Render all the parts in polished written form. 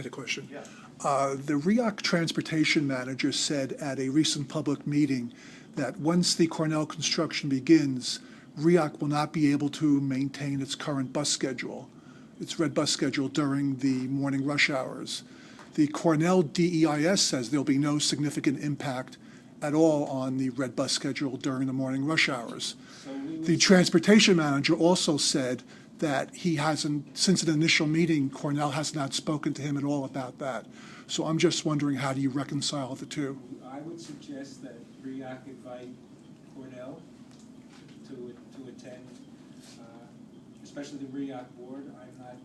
had a question. Yeah. The REAC transportation manager said at a recent public meeting that once the Cornell construction begins, REAC will not be able to maintain its current bus schedule, its red bus schedule during the morning rush hours. The Cornell DEIS says there'll be no significant impact at all on the red bus schedule during the morning rush hours. The transportation manager also said that he hasn't, since an initial meeting, Cornell has not spoken to him at all about that. So I'm just wondering, how do you reconcile the two? I would suggest that REAC invite Cornell to attend, especially the REAC board. I'm not,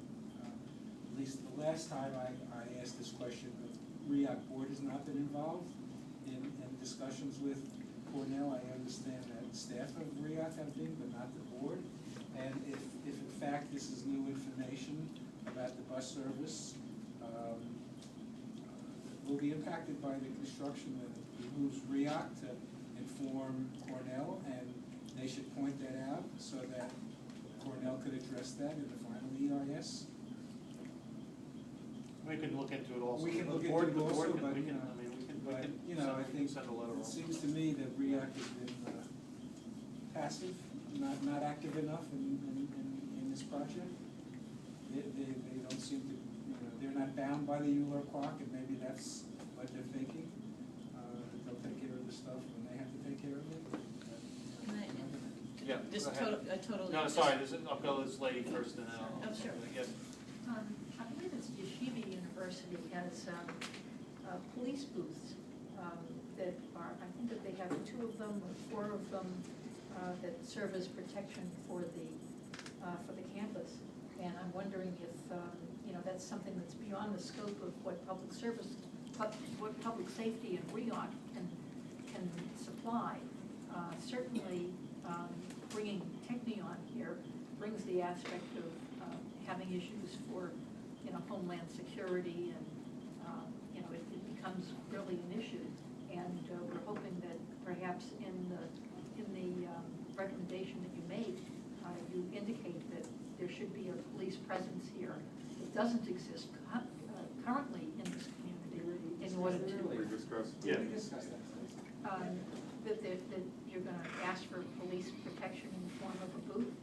at least the last time I asked this question, the REAC board has not been involved in discussions with Cornell. I understand that staff of REAC have been, but not the board. And if in fact this is new information about the bus service, will be impacted by the construction, that it behooves REAC to inform Cornell, and they should point that out so that Cornell could address that in the final EIS. We can look into it also. We can look into it also, but you know, I think it seems to me that REAC has been passive, not active enough in this project. They don't seem to, they're not bound by the Euler clock, and maybe that's what they're thinking. They'll take care of the stuff when they have to take care of it. Yeah, Just totally. No, sorry, I'll go this lady first, and then I'll. Oh, sure. Yes. I believe it's Yeshiva University has police booths that are, I think that they have 2 of them or 4 of them that serve as protection for the campus. And I'm wondering if that's something that's beyond the scope of what public safety and REAC can supply. Certainly, bringing Technion here brings the aspect of having issues for homeland security, and it becomes really an issue. And we're hoping that perhaps in the recommendation that you made, you indicate that there should be a police presence here that doesn't exist currently in this community in order to. Yeah. That you're going to ask for police protection in the form of a booth,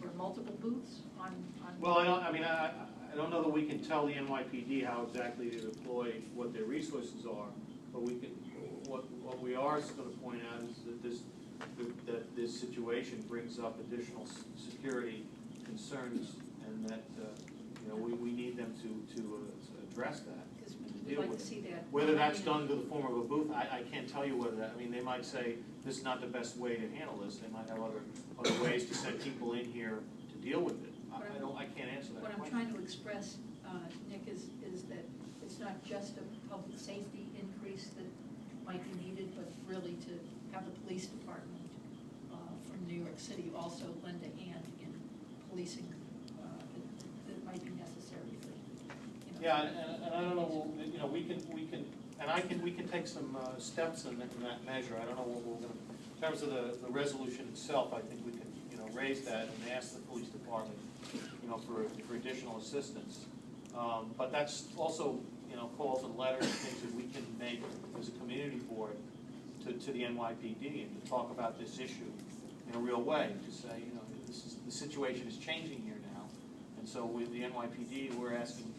or multiple booths on. Well, I don't know that we can tell the NYPD how exactly to deploy what their resources are, but we can. What we are going to point out is that this situation brings up additional security concerns, and that we need them to address that. We'd like to see that. Whether that's done to the form of a booth, I can't tell you whether that. They might say this is not the best way to handle this. They might have other ways to send people in here to deal with it. I can't answer that. What I'm trying to express, Nick, is that it's not just a public safety increase that might be needed, but really to have the police department from New York City also lend a hand in policing that might be necessary for. Yeah, and I don't know. We can take some steps in that measure. I don't know what we're going to. In terms of the resolution itself, I think we can raise that and ask the police department for additional assistance. But that's also calls and letters and things that we can make as a community board to the NYPD, and to talk about this issue in a real way. To say the situation is changing here now, and so with the NYPD, we're asking.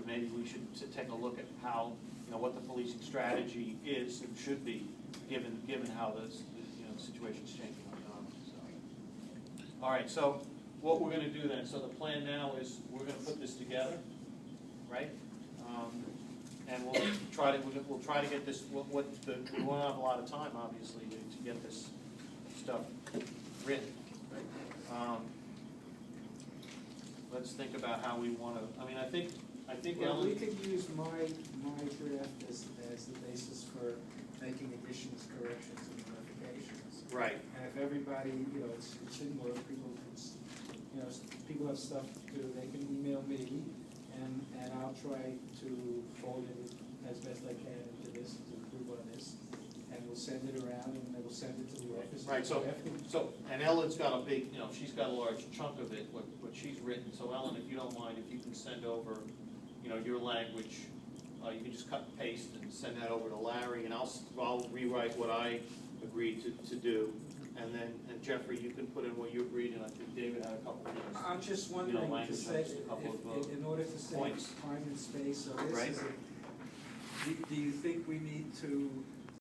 Maybe we should take a look at how, what the policing strategy is and should be, given how the situation is changing. So. All right. So what we're going to do then? So the plan now is we're going to put this together, right? And we'll try to get this. We won't have a lot of time, obviously, to get this stuff written. Right? Let's think about how we want to. I think well, Ellen, we could use my draft as the basis for making additions, corrections, and modifications. right. And if everybody, it shouldn't work, people have stuff to do, they can email me, and I'll try to fold it as best I can into this, to improve on this, and we'll send it around, and then we'll send it to the office. Right. So and Ellen's got a big, she's got a large chunk of it, what she's written. So Ellen, if you don't mind, if you can send over, you know, your language, you can just cut and paste and send that over to Larry, and I'll rewrite what I agreed to do. And then, and Jeffrey, you can put in what you agreed, and I think David had a couple of things. I'm just You know, wondering to language, say, just a couple of, in order to save points. time and space, so this Right. is do you think we need to